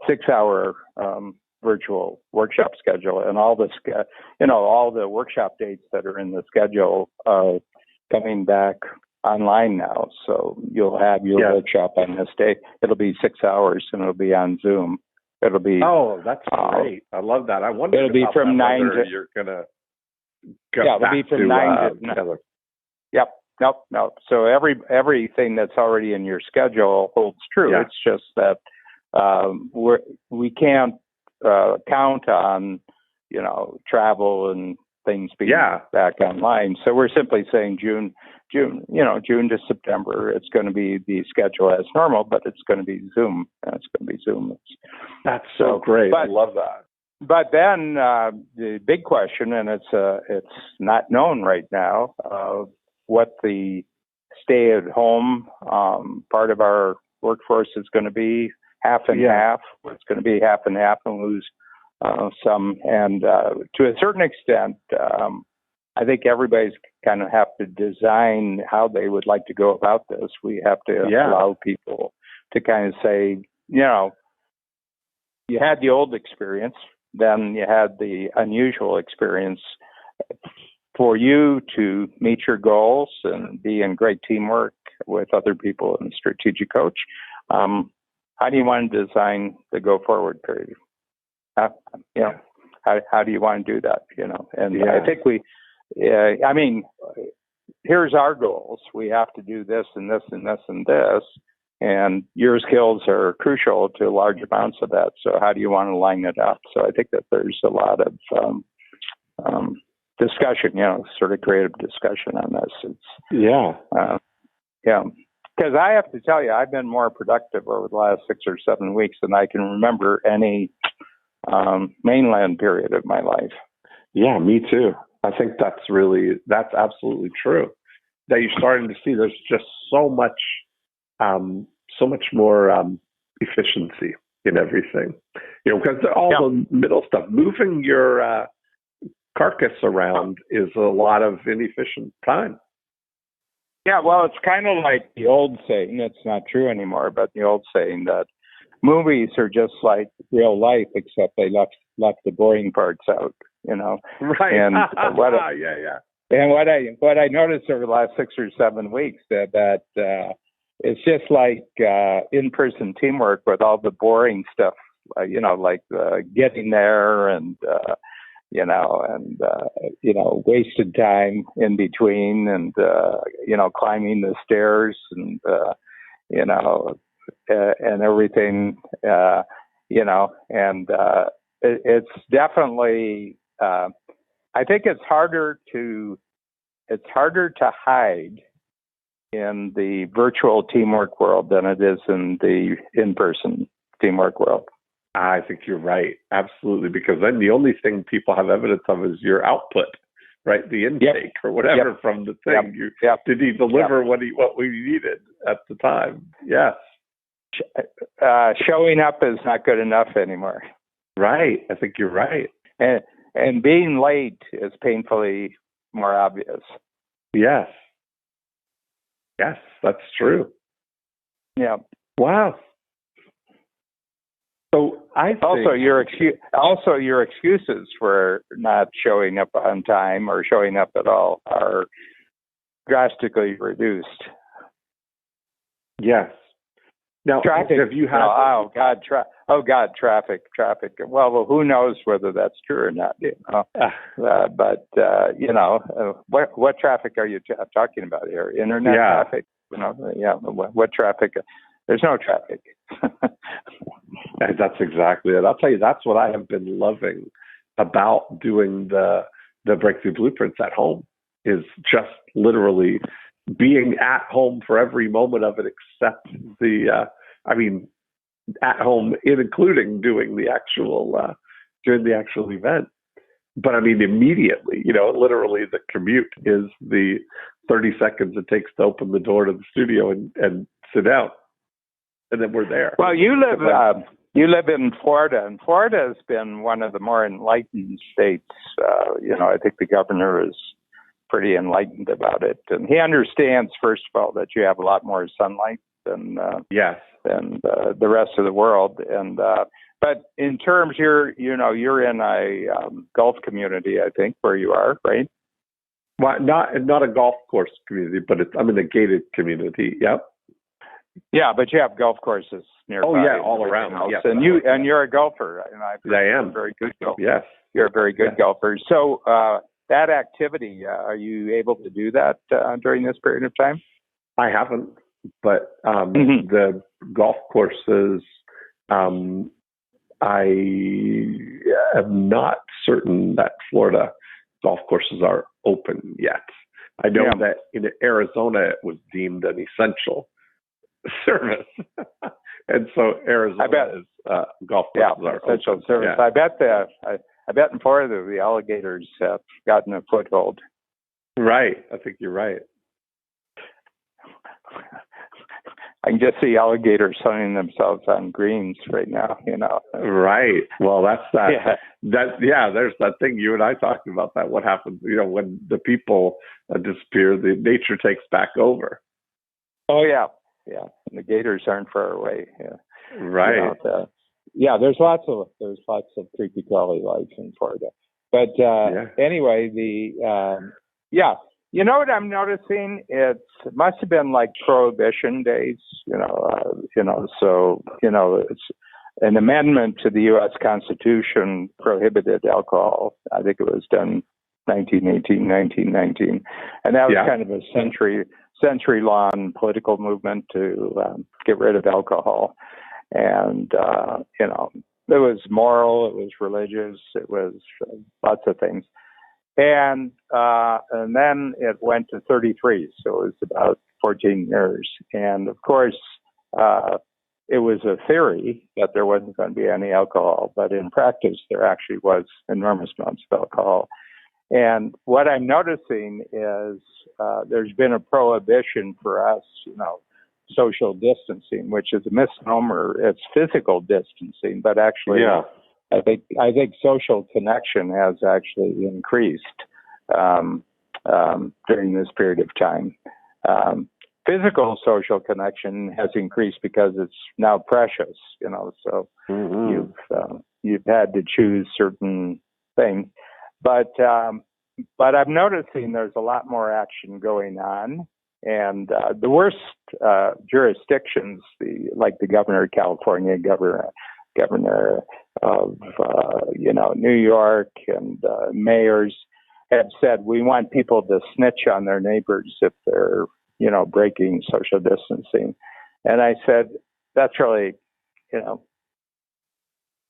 six-hour virtual workshop schedule, and all the workshop dates that are in the schedule are coming back online now. So you'll have your workshop on this day. It'll be 6 hours, and it'll be on Zoom. It'll be that's great. I love that. I wonder it'll be from 9 to you're gonna it'll be from 9 to 9. Yep. Nope. So everything that's already in your schedule holds true. It's just that we can't count on travel and things being back online. So we're simply saying June to September. It's going to be the schedule as normal, but it's going to be Zoom. That's so great. I love that. But then the big question, and it's not known right now, what the stay-at-home part of our workforce is going to be, half and half. It's going to be half and half, and lose some. And to a certain extent, I think everybody's kind of have to design how they would like to go about this. We have to allow people to kind of say, you had the old experience, then you had the unusual experience. For you to meet your goals and be in great teamwork with other people and strategic coach, how do you want to design the go forward period? How do you want to do that? And I think here's our goals. We have to do this and this and this and this. And your skills are crucial to large amounts of that. So how do you want to line it up? So I think that there's a lot of discussion, sort of creative discussion on this. Because I have to tell you, I've been more productive over the last 6 or 7 weeks than I can remember any mainland period of my life. Yeah, me too. I think that's absolutely true. That you're starting to see there's just so much more efficiency in everything. Because all the middle stuff, moving your carcass around is a lot of inefficient time. Yeah, well, it's kind of like the old saying, it's not true anymore, but the old saying that movies are just like real life, except they left the boring parts out, Right. And what And what I noticed over the last 6 or 7 weeks that it's just like in-person teamwork with all the boring stuff, like getting there and wasted time in between, and climbing the stairs, and and everything, it's definitely. I think it's harder to hide in the virtual teamwork world than it is in the in-person teamwork world. I think you're right. Absolutely. Because then the only thing people have evidence of is your output, right? The intake or whatever from the thing. Did he deliver what we needed at the time? Yes. Showing up is not good enough anymore. Right. I think you're right. And being late is painfully more obvious. Yes. Yes, that's true. Yeah. Wow. So I think also your excuses for not showing up on time or showing up at all are drastically reduced. Yes. Now, traffic. Have you had? Traffic. Well, who knows whether that's true or not? What traffic are you talking about here? Internet traffic? What traffic? There's no traffic. That's exactly it. I'll tell you, that's what I have been loving about doing the Breakthrough Blueprints at home, is just literally being at home for every moment of it, except at home, including doing the actual event. But immediately, literally the commute is the 30 seconds it takes to open the door to the studio and sit down, and then we're there. Well, you live in Florida, and Florida has been one of the more enlightened states. I think the governor is pretty enlightened about it, and he understands, first of all, that you have a lot more sunlight than the rest of the world. And but in terms, you're in a golf community, I think, where you are, right? Well, not a golf course community, but I'm in a gated community. Yep. Yeah, but you have golf courses nearby. Oh yeah, all around. Yes. And you're a golfer. I am a very good golfer. Yes, you're a very good golfer. So that activity, are you able to do that during this period of time? I haven't, but the golf courses, I am not certain that Florida golf courses are open yet. I know that in Arizona it was deemed an essential service, and so Arizona golf courses are essential open. service. Yeah. I bet in Florida the alligators have gotten a foothold. Right, I think you're right. I can just see alligators sunning themselves on greens right now, Right. Well, that's that. There's that thing you and I talked about, that what happens, when the people disappear, the nature takes back over. Oh, yeah. Yeah. And the gators aren't far away. Yeah. Right. There's lots of creepy crawly life in Florida. But anyway, you know what I'm noticing? It must have been like Prohibition days, So it's an amendment to the U.S. Constitution prohibited alcohol. I think it was done 1918, 1919, and that was kind of a century-long political movement to get rid of alcohol. And it was moral, it was religious, it was lots of things. And then it went to 33, so it was about 14 years. And of course, it was a theory that there wasn't going to be any alcohol, but in practice, there actually was enormous amounts of alcohol. And what I'm noticing is there's been a prohibition for us, social distancing, which is a misnomer. It's physical distancing, but actually, I think social connection has actually increased during this period of time. Physical social connection has increased because it's now precious, So you've had to choose certain things, but I'm noticing there's a lot more action going on And the worst jurisdictions, like the governor of California, governor of New York, and mayors have said we want people to snitch on their neighbors if they're breaking social distancing. And I said that's really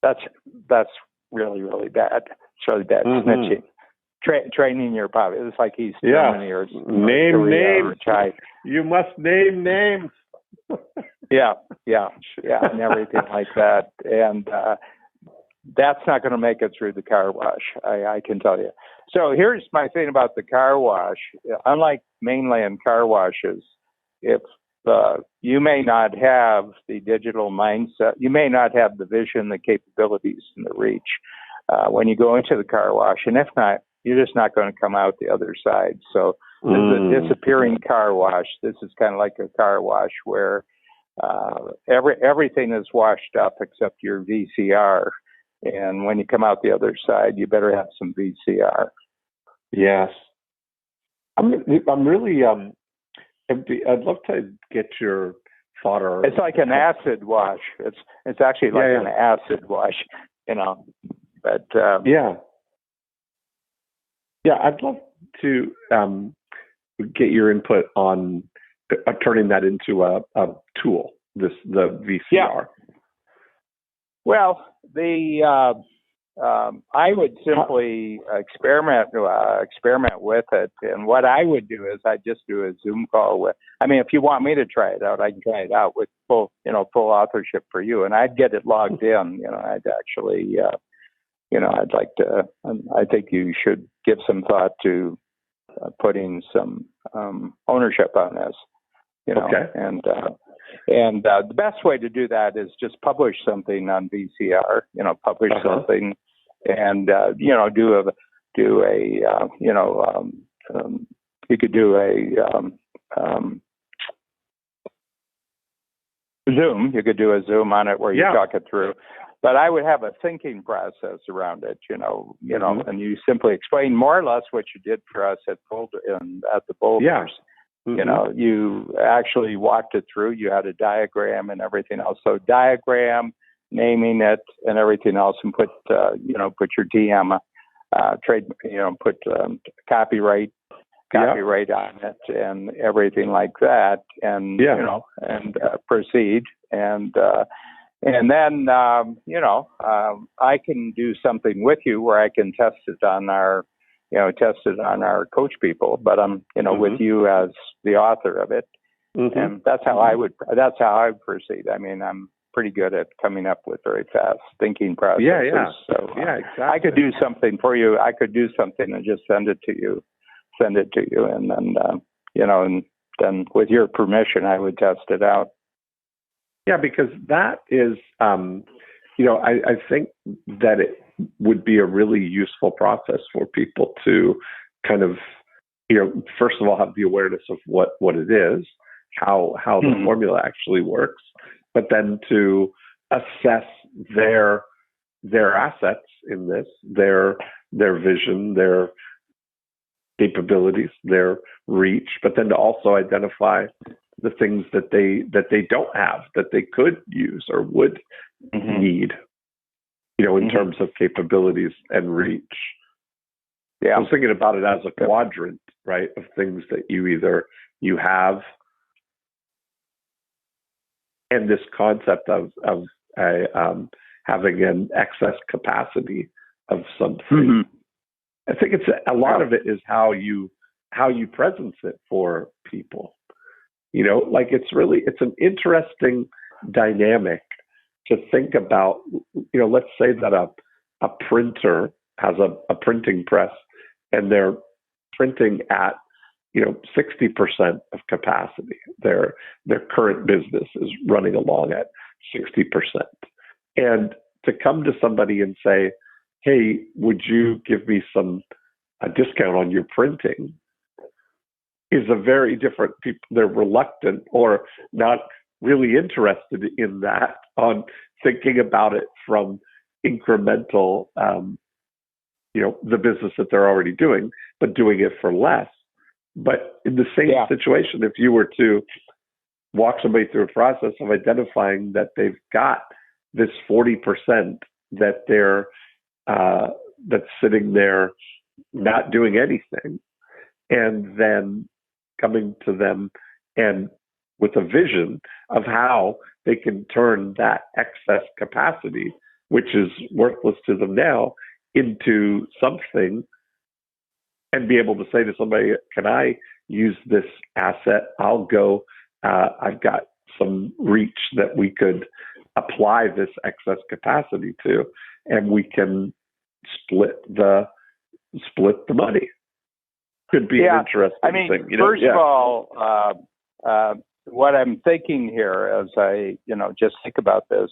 that's really, really bad. It's really bad snitching. Training your body. It's like East Germany or name names. You must name names. yeah, and everything like that. And that's not going to make it through the car wash. I can tell you. So here's my thing about the car wash. Unlike mainland car washes, if you may not have the digital mindset, you may not have the vision, the capabilities, and the reach when you go into the car wash. And if not, you're just not going to come out the other side. So this is a disappearing car wash. This is kind of like a car wash where everything is washed up except your VCR. And when you come out the other side, you better have some VCR. Yes. I'm really, I'd love to get your thought. It's like an acid wash. It's actually like an acid wash, but Yeah, I'd love to get your input on turning that into a tool, the VCR. Yeah. Well, I would simply experiment with it, and what I would do is I'd just do a Zoom call with. I mean, if you want me to try it out, I can try it out with full authorship for you, and I'd get it logged in. I'd actually. I'd like to. I think you should give some thought to putting some ownership on this. Okay. And the best way to do that is just publish something on VCR. Publish something, and you could do a Zoom. You could do a Zoom on it where you talk it through. But I would have a thinking process around it, and you simply explain more or less what you did for us at the Boulders. You actually walked it through. You had a diagram and everything else. So diagram, naming it, and everything else, and put your TM trade, put copyright on it and everything like that, and and proceed and then, I can do something with you where I can test it on our coach people, but I'm, with you as the author of it. And that's how I would proceed. I mean, I'm pretty good at coming up with very fast thinking processes. So exactly. I could do something for you. I could do something and just send it to you. And then, and then with your permission, I would test it out. Yeah, because that is, I think that it would be a really useful process for people to kind of, first of all, have the awareness of what it is, how the formula actually works, but then to assess their assets in this, their vision, their capabilities, their reach, but then to also identify the things that they don't have that they could use or would need, in terms of capabilities and reach. Yeah, I was thinking about it as a quadrant, right, of things that you have, and this concept of having an excess capacity of something. I think it's a lot of it is how you presence it for people. It's an interesting dynamic to think about. Let's say that a printer has a printing press and they're printing at 60% of capacity. Their current business is running along at 60%. And to come to somebody and say, hey, would you give me a discount on your printing, is a very different people. They're reluctant or not really interested in that, on thinking about it from incremental, the business that they're already doing, but doing it for less But in the same situation, if you were to walk somebody through a process of identifying that they've got this 40% that they're that's sitting there not doing anything, and then coming to them and with a vision of how they can turn that excess capacity, which is worthless to them now, into something, and be able to say to somebody, can I use this asset? I'll go, I've got some reach that we could apply this excess capacity to, and we can split the money. Could be an interesting thing. First of all, what I'm thinking here as I, just think about this,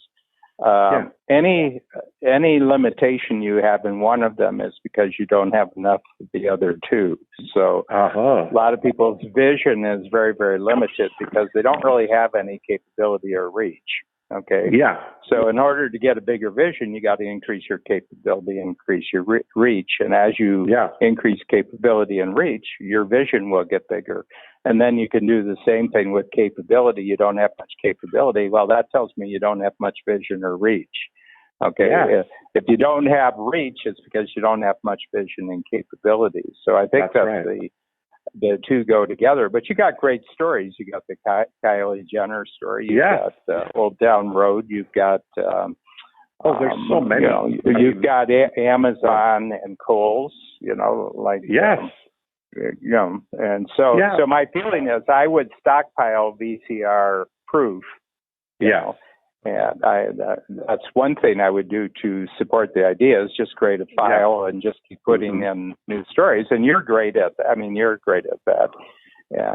any limitation you have in one of them is because you don't have enough of the other two. So a lot of people's vision is very, very limited because they don't really have any capability or reach. Okay. Yeah. So in order to get a bigger vision, you got to increase your capability, increase your reach. And as you increase capability and reach, your vision will get bigger. And then you can do the same thing with capability. You don't have much capability. Well, that tells me you don't have much vision or reach. Okay. Yeah. If you don't have reach, it's because you don't have much vision and capability. So I think that's right. The two go together. But you got great stories. You got the Kylie Jenner story. You've got Old Town Road. You've got there's so many. You've got Amazon and Kohl's. And so my feeling is I would stockpile VCR proof. And that's one thing I would do to support the idea is just create a file and just keep putting in new stories. And you're great at that. I mean, you're great at that.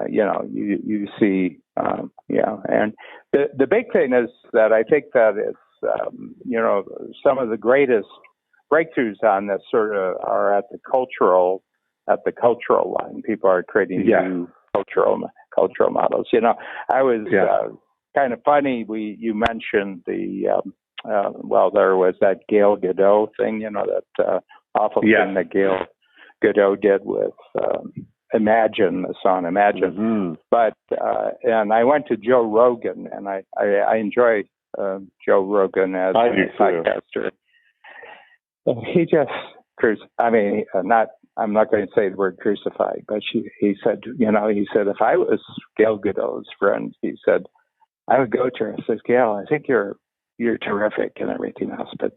You see, And the big thing is that I think that it's, some of the greatest breakthroughs on this sort of are at the cultural line. People are creating new cultural models. I was kind of funny. You mentioned the there was that Gail Godot thing, that awful thing that Gail Godot did with Imagine, the song Imagine. Mm-hmm. But and I went to Joe Rogan, and I enjoy Joe Rogan as a podcaster. He just I'm not going to say the word crucified, but he said, if I was Gail Godot's friend, he said, I would go to her and say, Gail, I think you're terrific and everything else, but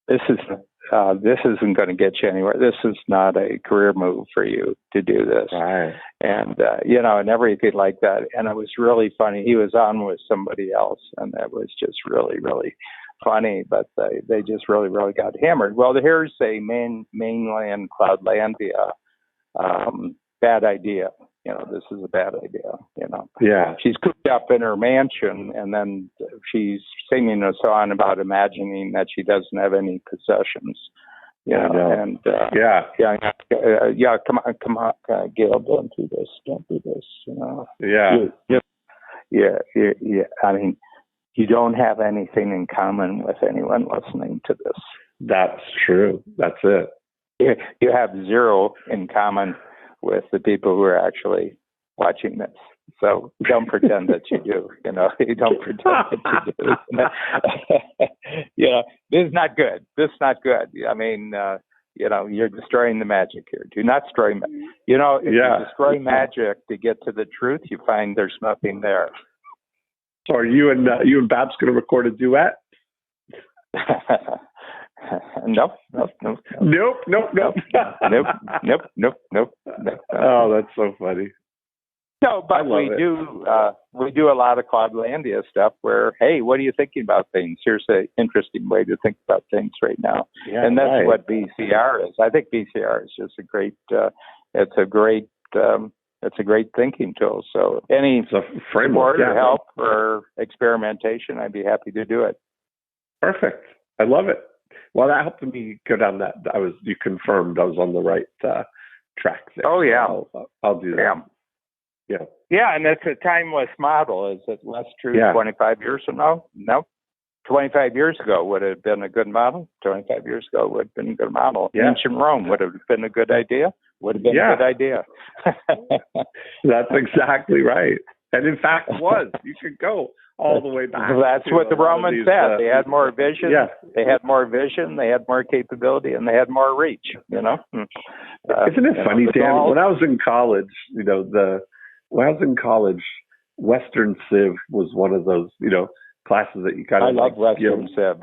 this isn't going to get you anywhere. This is not a career move for you to do this. Right. And, and everything like that. And it was really funny. He was on with somebody else, and that was just really, really funny, but they just really, really got hammered. Well, here's a mainland Cloudlandia bad idea. This is a bad idea, Yeah. She's cooped up in her mansion, and then she's singing a song about imagining that she doesn't have any possessions. And come on, Gail, don't do this. I mean, you don't have anything in common with anyone listening to this. That's true. That's it. You have zero in common with the people who are actually watching this. So don't pretend that you do. You don't pretend that you do. This is not good. This is not good. I mean, you're destroying the magic here. Do not destroy. If you destroy magic to get to the truth, you find there's nothing there. So are you and Babs going to record a duet? Nope. Oh, that's so funny. No, but we do a lot of Cloudlandia stuff where, hey, what are you thinking about things? Here's an interesting way to think about things right now. Yeah, and that's what VCR is. I think VCR is just a great thinking tool. So any support or help or experimentation, I'd be happy to do it. Perfect. I love it. Well, that helped me go down that. You confirmed I was on the right track there. Oh yeah, so I'll do that. Yeah, and it's a timeless model. Is it less true 25 years from now? No. 25 years ago would have been a good model. 25 years ago would have been a good model. Yeah. Ancient Rome would have been a good idea. Would have been a good idea. That's exactly right. And in fact, was. You could go all the way back. That's what the Romans said. They had more vision. Yeah. They had more vision. They had more capability, and they had more reach. Isn't it funny, Dan? When I was in college, Western Civ was one of those, classes that you kind of. I love Western Civ.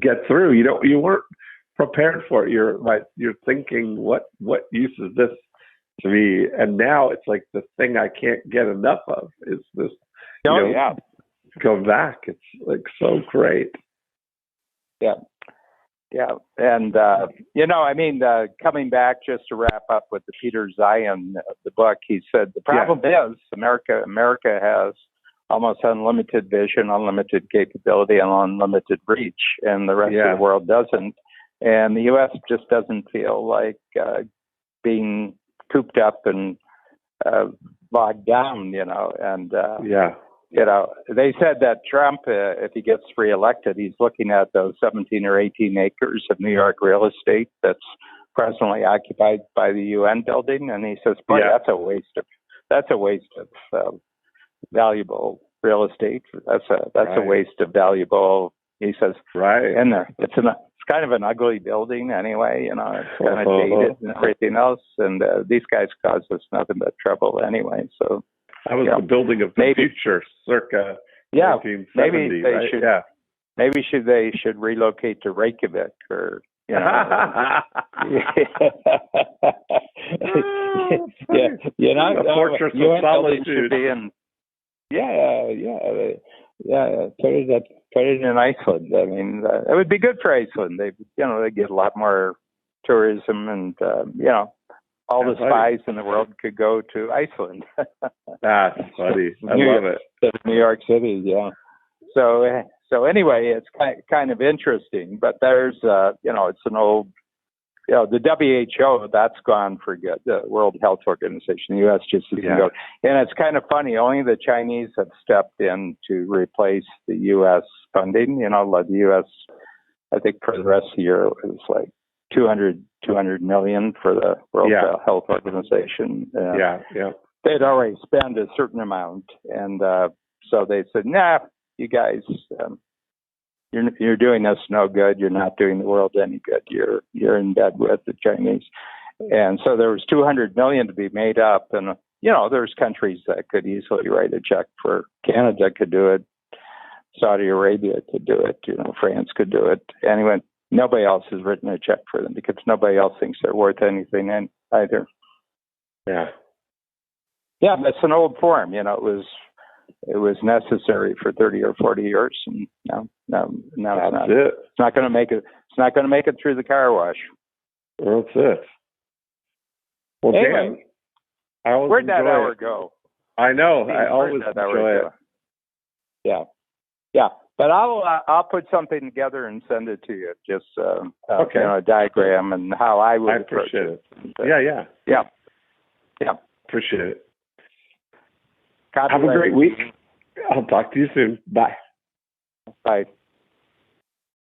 Get through. You weren't prepared for it. You're thinking, what use is this to me? And now it's like the thing I can't get enough of is this. Go back. It's like so great. Yeah. And, coming back just to wrap up with the Peter Zion, the book, he said, the problem is America has almost unlimited vision, unlimited capability, and unlimited reach, and the rest of the world doesn't. And the U.S. just doesn't feel like being cooped up and bogged down, they said that Trump, if he gets reelected, he's looking at those 17 or 18 acres of New York real estate that's presently occupied by the UN building, and he says, "Boy, that's a waste of valuable real estate. That's a waste of valuable." He says, "Right." And it's kind of an ugly building anyway. It's kind of dated and everything else, and these guys cause us nothing but trouble anyway. So. That was the building of the future, circa 1970, maybe they right? should. Maybe they should relocate to Reykjavik, or the Fortress of Solitude. Put it in Iceland. I mean, it would be good for Iceland. They get a lot more tourism, and all the spies in the world could go to Iceland. That's funny. I love it. New York City, yeah. So anyway, it's kind of interesting, but there's, it's an old, the WHO, that's gone for good. The World Health Organization, the U.S. just isn't going. And it's kind of funny. Only the Chinese have stepped in to replace the U.S. funding. The U.S., I think for the rest of the year, it was like 200 million for the World Health Organization. They'd already spent a certain amount, and so they said, "Nah, you guys, you're doing us no good. You're not doing the world any good. You're in bed with the Chinese." And so there was 200 million to be made up, and there's countries that could easily write a check for. Canada could do it. Saudi Arabia could do it. France could do it. Anyway. Nobody else has written a check for them because nobody else thinks they're worth anything either. Yeah, it's an old form. It was necessary for 30 or 40 years, and now it's not. It's not going to make it. It's not going to make it through the car wash. That's it. Well, anyway, Dan, where'd that hour go? I know. I always enjoy it. Yeah. But I'll put something together and send it to you. Just a diagram and how I would approach it. Yeah. Appreciate it. Have a great week. I'll talk to you soon. Bye. Bye.